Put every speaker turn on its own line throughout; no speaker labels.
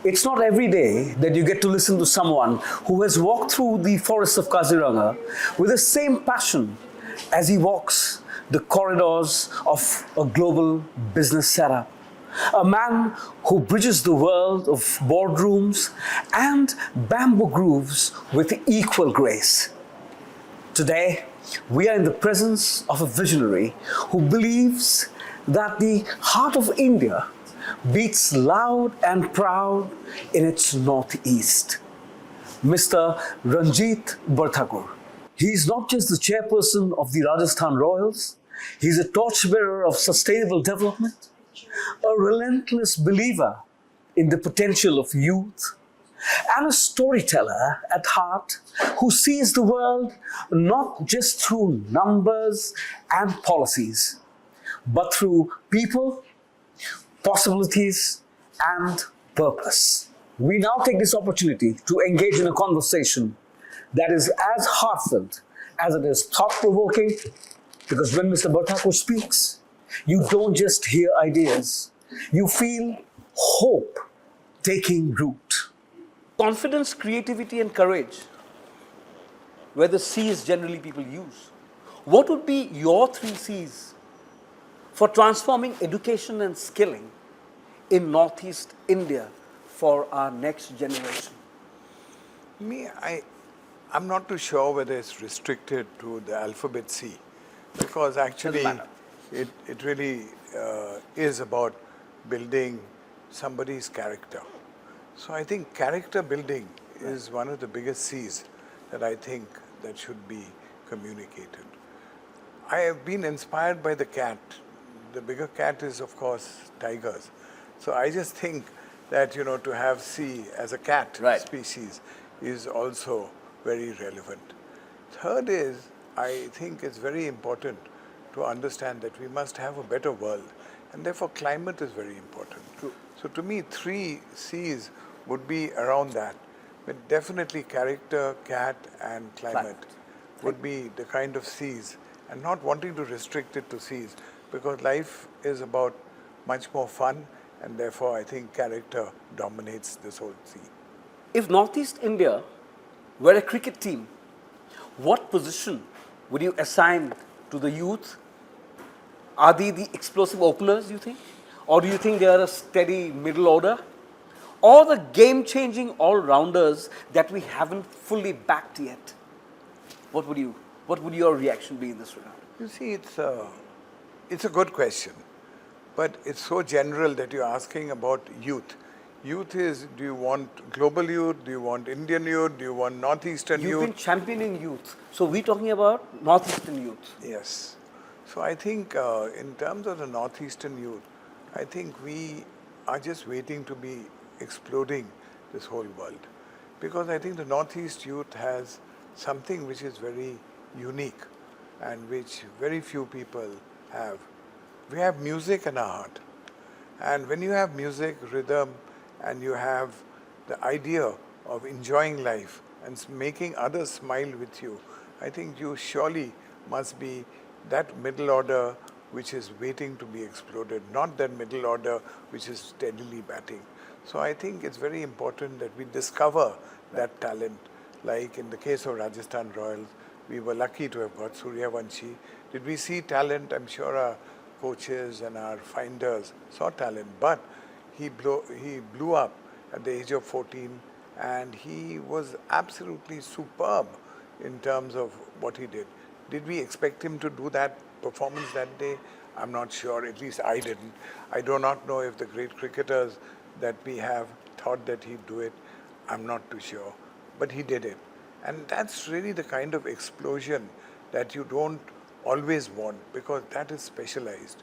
It's not every day that you get to listen to someone who has walked through the forests of Kaziranga with the same passion as he walks the corridors of a global business setup. A man who bridges the world of boardrooms and bamboo grooves with equal grace. Today, we are in the presence of a visionary who believes that the heart of India beats loud and proud in its northeast. Mr. Ranjit Borthakur. He is not just the chairperson of the Rajasthan Royals, he is a torchbearer of sustainable development, a relentless believer in the potential of youth, and a storyteller at heart who sees the world not just through numbers and policies, but through people, possibilities, and purpose. We now take this opportunity to engage in a conversation that is as heartfelt as it is thought-provoking, because when Mr. Barthakur speaks, you don't just hear ideas, you feel hope taking root. Confidence, creativity, and courage were the C's generally people use. What would be your 3 C's for transforming education and skilling in Northeast India for our next generation?
I'm not too sure whether it's restricted to the alphabet C, because actually it really is about building somebody's character. So I think character building is one of the biggest C's that I think that should be communicated. I have been inspired by the cat. The bigger cat is, of course, tigers. So I just think that, to have C as a cat species is also very relevant. Third is, I think it's very important to understand that we must have a better world, and therefore climate is very important.
True.
So to me, 3 C's would be around that. But definitely character, cat, and climate would be the kind of C's, and not wanting to restrict it to C's, because life is about much more fun, and therefore I think character dominates this whole C.
If Northeast India were a cricket team, what position would you assign to the youth? Are they the explosive openers, you think? Or do you think they are a steady middle order? Or the game-changing all-rounders that we haven't fully backed yet? What would your reaction be in this regard?
You see, it's a good question, but it's so general that you're asking about youth. Youth is, do you want global youth? Do you want Indian youth? Do you want Northeastern youth?
You've been championing youth. So we're talking about Northeastern youth.
Yes. So I think in terms of the Northeastern youth, I think we are just waiting to be exploding this whole world. Because I think the Northeast youth has something which is very unique and which very few people have. We have music in our heart. And when you have music, rhythm, and you have the idea of enjoying life and making others smile with you, I think you surely must be that middle order which is waiting to be exploded, not that middle order which is steadily batting. So I think it's very important that we discover that talent. Like in the case of Rajasthan Royals, we were lucky to have got Suryavanshi. Did we see talent? I'm sure our coaches and our finders saw talent, but he blew up at the age of 14, and he was absolutely superb in terms of what he did. Did we expect him to do that performance that day? I'm not sure, at least I didn't. I do not know if the great cricketers that we have thought that he'd do it. I'm not too sure, but he did it. And that's really the kind of explosion that you don't always want, because that is specialized.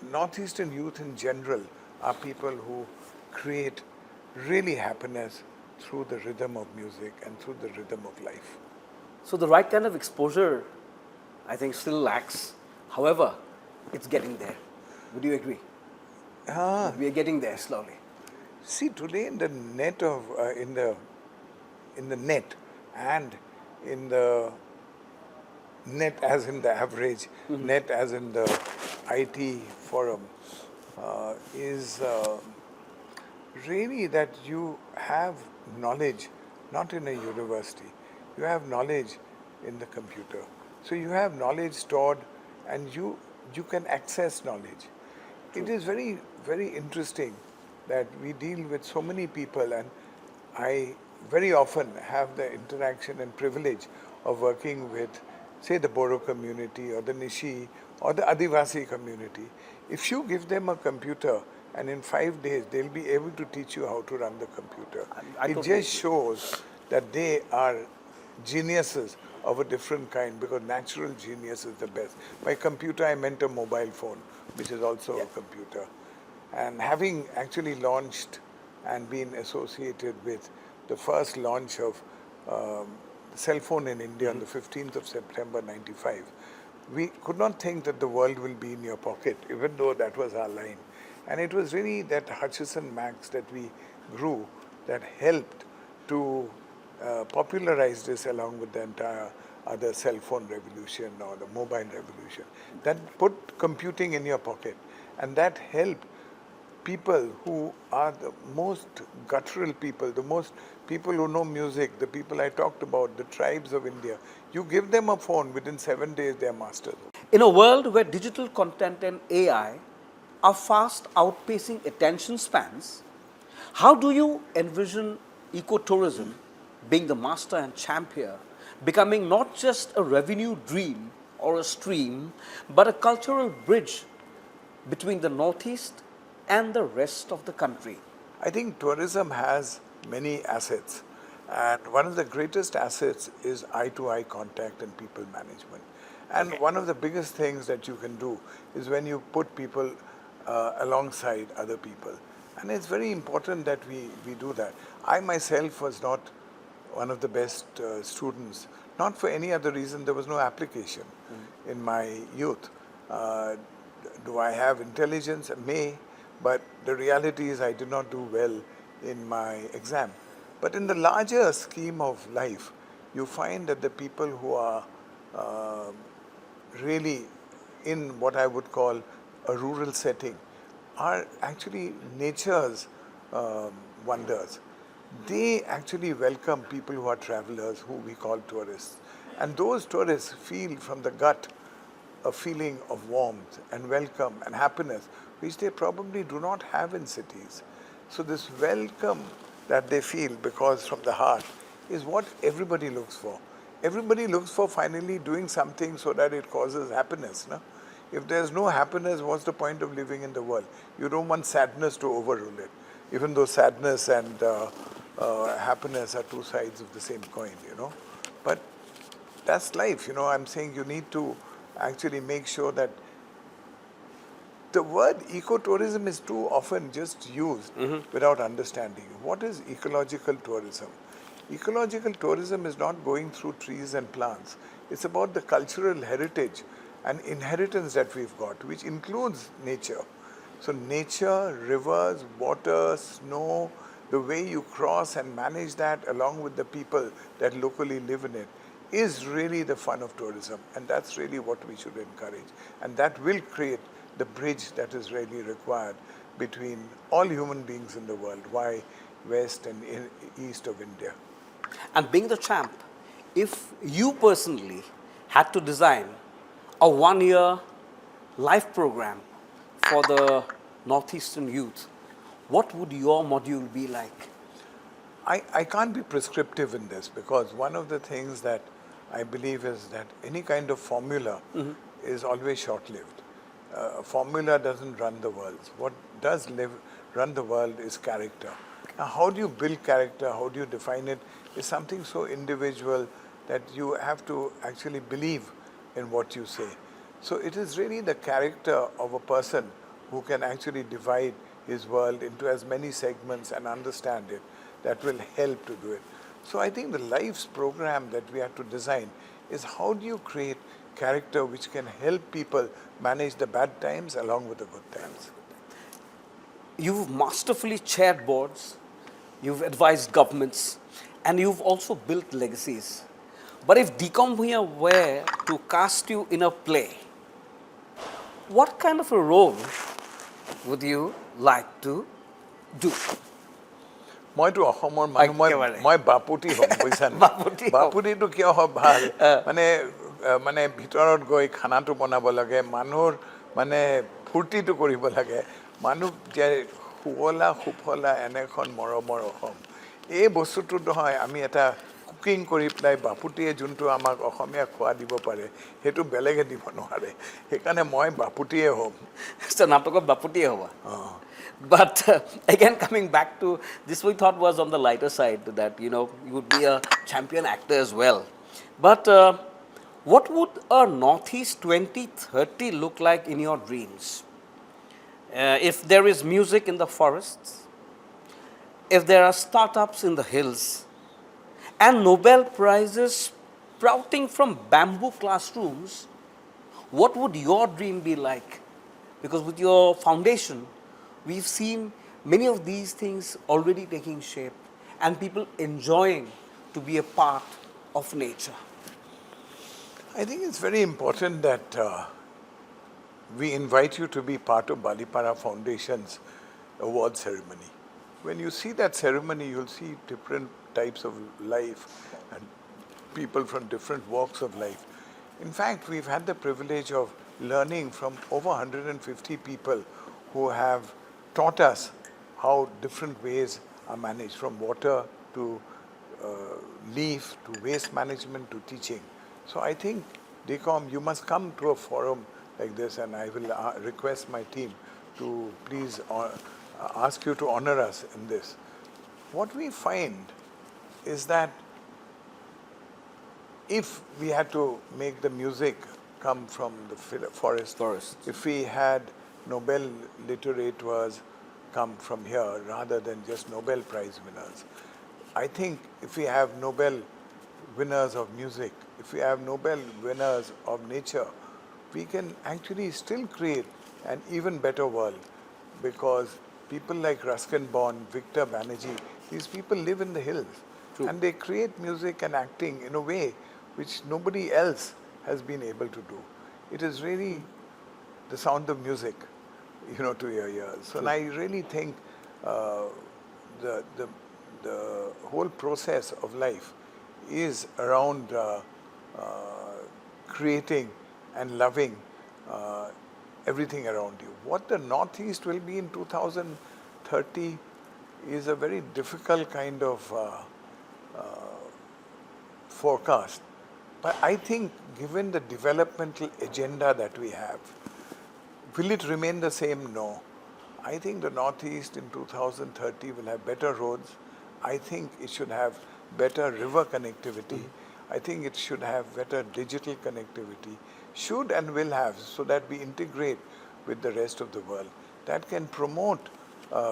Northeastern youth in general are people who create really happiness through the rhythm of music and through the rhythm of life.
So the right kind of exposure, I think, still lacks. However, it's getting there. Would you agree? We are getting there slowly.
See, today in the net of in the net and in the net as in the average, net as in the IT forum, is really that you have knowledge not in a university, you have knowledge in the computer. So you have knowledge stored and you can access knowledge. It is very, very interesting that we deal with so many people, and I very often have the interaction and privilege of working with, say, the Bodo community or the Nishi or the Adivasi community. If you give them a computer and in 5 days they'll be able to teach you how to run the computer,
I
it
totally
just
agree.
shows that they are geniuses of a different kind, because natural genius is the best. By computer, I meant a mobile phone, which is also a computer. And having actually launched and been associated with the first launch of the cell phone in India on the 15th of September 95, we could not think that the world will be in your pocket, even though that was our line. And it was really that Hutchison Max that we grew that helped to popularize this along with the entire other cell phone revolution or the mobile revolution. That put computing in your pocket, and that helped people who are the most guttural people, the most people who know music, the people I talked about, the tribes of India. You give them a phone, within 7 days they are masters.
In a world where digital content and AI are fast outpacing attention spans, how do you envision ecotourism being the master and champion, becoming not just a revenue dream or a stream, but a cultural bridge between the Northeast and the rest of the country?
I think tourism has many assets, and one of the greatest assets is eye-to-eye contact and people management. And one of the biggest things that you can do is when you put people alongside other people. And it's very important that we do that. I myself was not one of the best students, not for any other reason. There was no application in my youth. Do I have intelligence? May, but the reality is I did not do well in my exam. But in the larger scheme of life, you find that the people who are really in what I would call a rural setting are actually nature's wonders. They actually welcome people who are travelers, who we call tourists. And those tourists feel from the gut a feeling of warmth and welcome and happiness, which they probably do not have in cities. So this welcome that they feel, because from the heart, is what everybody looks for. Everybody looks for finally doing something so that it causes happiness. No? If there's no happiness, what's the point of living in the world? You don't want sadness to overrule it, even though sadness and happiness are two sides of the same coin, you know. But that's life, you know. I'm saying you need to actually make sure that the word ecotourism is too often just used without understanding. What is ecological tourism? Ecological tourism is not going through trees and plants. It's about the cultural heritage and inheritance that we've got, which includes nature. So nature, rivers, water, snow, the way you cross and manage that along with the people that locally live in it is really the fun of tourism. And that's really what we should encourage. And that will create the bridge that is really required between all human beings in the world, why west and east of India.
And being the champ, if you personally had to design a 1-year life program for the Northeastern youth, what would your module be like?
I can't be prescriptive in this, because one of the things that I believe is that any kind of formula is always short-lived. A formula doesn't run the world. What does run the world is character. Now, how do you build character? How do you define it? Is something so individual that you have to actually believe in what you say. So it is really the character of a person who can actually divide his world into as many segments and understand it that will help to do it. So I think the life's program that we have to design is how do you create character which can help people manage the bad times along with the good times.
You've masterfully chaired boards, you've advised governments, and you've also built legacies. But if Decom Bhuyan were to cast you in a play, what kind of a role would you like to do?
মইতো অসমৰ মানুহ
একেবাৰে।
মই বাপুতি হ'ম বুজিছানে
বাপুতি হ'ম।
বাপুতিটো কিয় হ'ব ভাল মানে ভিতৰত গৈ খানাটো বনাব লাগে মানুহৰ মানে ফূৰ্তিটো কৰিব লাগে মানুহ যে সুৱলা সুফলা এনেখন মৰমৰ অসম এই বস্তুটো নহয় আমি এটা কুকিং কৰি পেলাই বাপুতিয়ে যোনটো আমাক অসমীয়া খোৱা দিব পাৰে সেইটো বেলেগে দিব নোৱাৰে সেইকাৰণে মই বাপুতিয়ে হ'ম
So নাটকত বাপুতিয়ে হ'বা But again, coming back to this, we thought was on the lighter side that you would be a champion actor as well. But what would a Northeast 2030 look like in your dreams? If there is music in the forests, if there are startups in the hills, and Nobel Prizes sprouting from bamboo classrooms, what would your dream be like? Because with your foundation, we've seen many of these things already taking shape and people enjoying to be a part of nature.
I think it's very important that we invite you to be part of Balipara Foundation's award ceremony. When you see that ceremony, you'll see different types of life and people from different walks of life. In fact, we've had the privilege of learning from over 150 people who have taught us how different ways are managed, from water to leaf to waste management to teaching. So I think, DECOM, you must come to a forum like this, and I will request my team to please ask you to honor us in this. What we find is that if we had to make the music come from the forest, if we had Nobel literateurs come from here rather than just Nobel Prize winners, I think if we have Nobel winners of music, if we have Nobel winners of nature, we can actually still create an even better world, because people like Ruskin Bond, Victor Banerjee, these people live in the hills.
True.
And they create music and acting in a way which nobody else has been able to do. It is really the sound of music, to your ears. So I really think the whole process of life is around creating and loving everything around you. What the Northeast will be in 2030 is a very difficult kind of forecast. But I think given the developmental agenda that we have, will it remain the same? No. I think the Northeast in 2030 will have better roads. I think it should have better river connectivity. I think it should have better digital connectivity. Should and will have, so that we integrate with the rest of the world. That can promote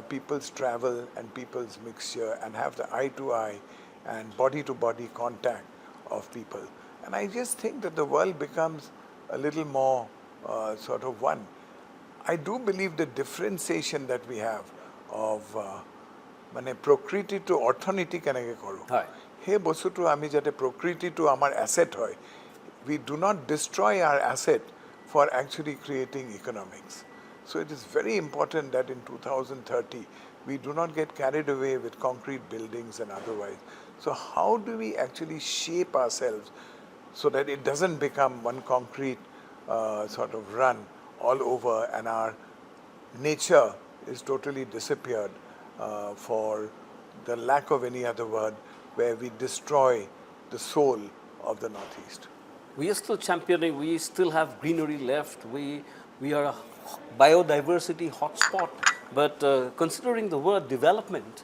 people's travel and people's mixture and have the eye-to-eye and body-to-body contact of people. And I just think that the world becomes a little more sort of one. I do believe the differentiation that we have of মানে প্রকৃতিটো অৰ্থনীতি কেনেকৈ কৰোঁ সেই বস্তুটো আমি যাতে প্ৰকৃতিটো আমাৰ asset হয়, we do not destroy our asset for actually creating economics. So it is very important that in 2030 we do not get carried away with concrete buildings and otherwise. So how do we actually shape ourselves so that it doesn't become one concrete sort of run all over and our nature is totally disappeared for the lack of any other word, where we destroy the soul of the Northeast.
We are still championing, we still have greenery left, we are a biodiversity hotspot, but considering the word development,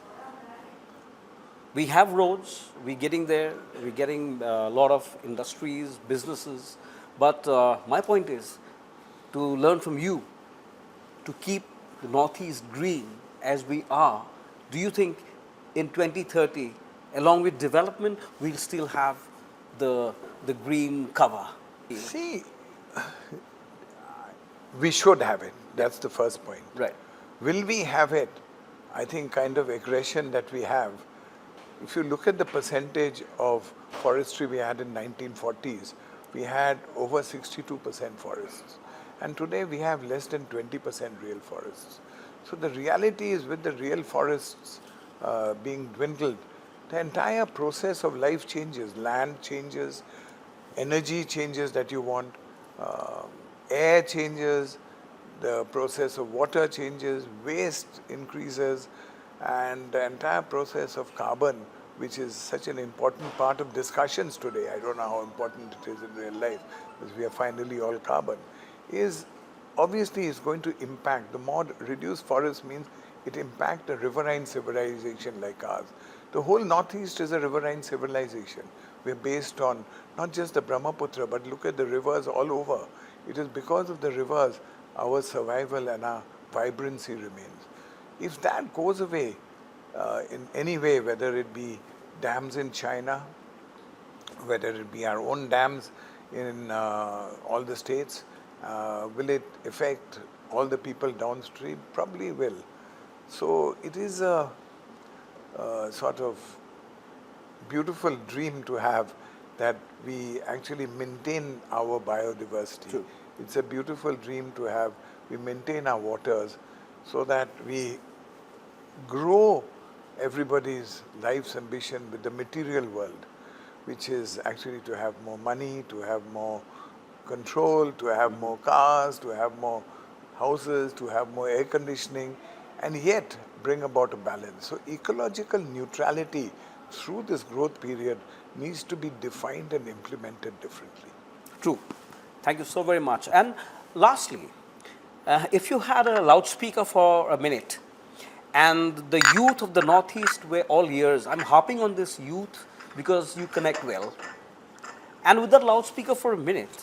we have roads, we're getting there, we're getting a lot of industries, businesses, but my point is to learn from you to keep the Northeast green as we are. Do you think in 2030, along with development, we'll still have the green cover?
See, we should have it. That's the first point.
Right.
Will we have it? I think kind of aggression that we have. If you look at the percentage of forestry we had in 1940s, we had over 62% forests. And today we have less than 20% real forests. So the reality is with the real forests being dwindled, the entire process of life changes. Land changes, energy changes that you want, air changes, the process of water changes, waste increases, and the entire process of carbon, which is such an important part of discussions today, I don't know how important it is in real life, because we are finally all carbon, is obviously is going to impact. The more reduced forest means it impacts a riverine civilization like ours. The whole Northeast is a riverine civilization. We're based on not just the Brahmaputra, but look at the rivers all over. It is because of the rivers our survival and our vibrancy remains. If that goes away in any way, whether it be dams in China, whether it be our own dams in all the states, will it affect all the people downstream? Probably will. So it is a sort of beautiful dream to have that we actually maintain our biodiversity.
True.
It's a beautiful dream to have we maintain our waters so that we grow everybody's life's ambition with the material world, which is actually to have more money, to have more control, to have more cars, to have more houses, to have more air conditioning, and yet bring about a balance. So ecological neutrality through this growth period needs to be defined and implemented differently.
True. Thank you so very much. And lastly, if you had a loudspeaker for a minute, and the youth of the Northeast were all ears, I'm harping on this youth because you connect well, and with that loudspeaker for a minute,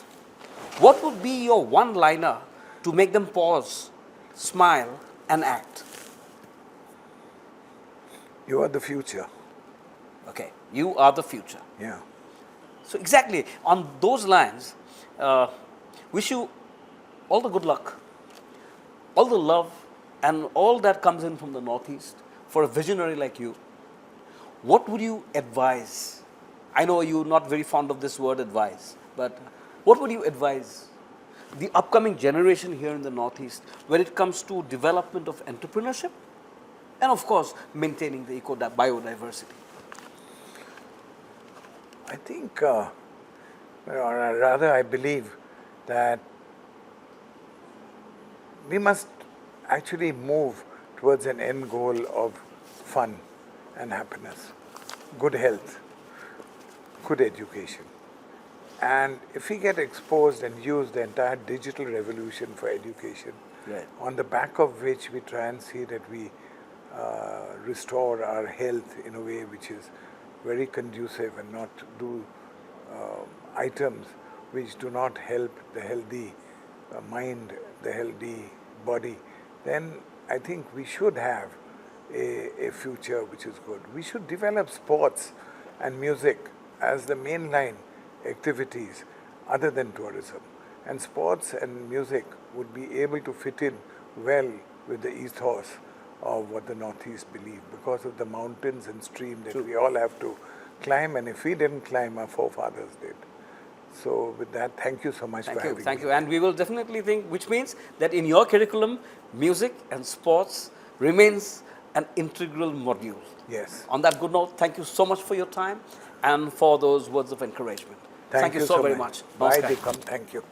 what would be your one-liner to make them pause, smile, and act?
You are the future.
Okay, you are the future.
Yeah.
So exactly, on those lines, wish you all the good luck, all the love, and all that comes in from the Northeast for a visionary like you. What would you advise? I know you're not very fond of this word advise, but what would you advise the upcoming generation here in the Northeast when it comes to development of entrepreneurship and, of course, maintaining the biodiversity?
I think, or rather I believe that we must actually move towards an end goal of fun and happiness, good health, good education. And if we get exposed and use the entire digital revolution for education,
Right.
on the back of which we try and see that we restore our health in a way which is very conducive and not do items which do not help the healthy mind, the healthy body, then I think we should have a future which is good. We should develop sports and music as the mainline activities other than tourism. And sports and music would be able to fit in well with the ethos of what the Northeast believe because of the mountains and stream that we all have to climb, and if we didn't climb, our forefathers did. So with that, thank you so much for having me.
Thank you. And we will definitely think, which means that in your curriculum, music and sports remains an integral module.
Yes.
On that good note, thank you so much for your time and for those words of encouragement. Thank you so very much.
Bye,
Namaskar.
Dikam. Thank you.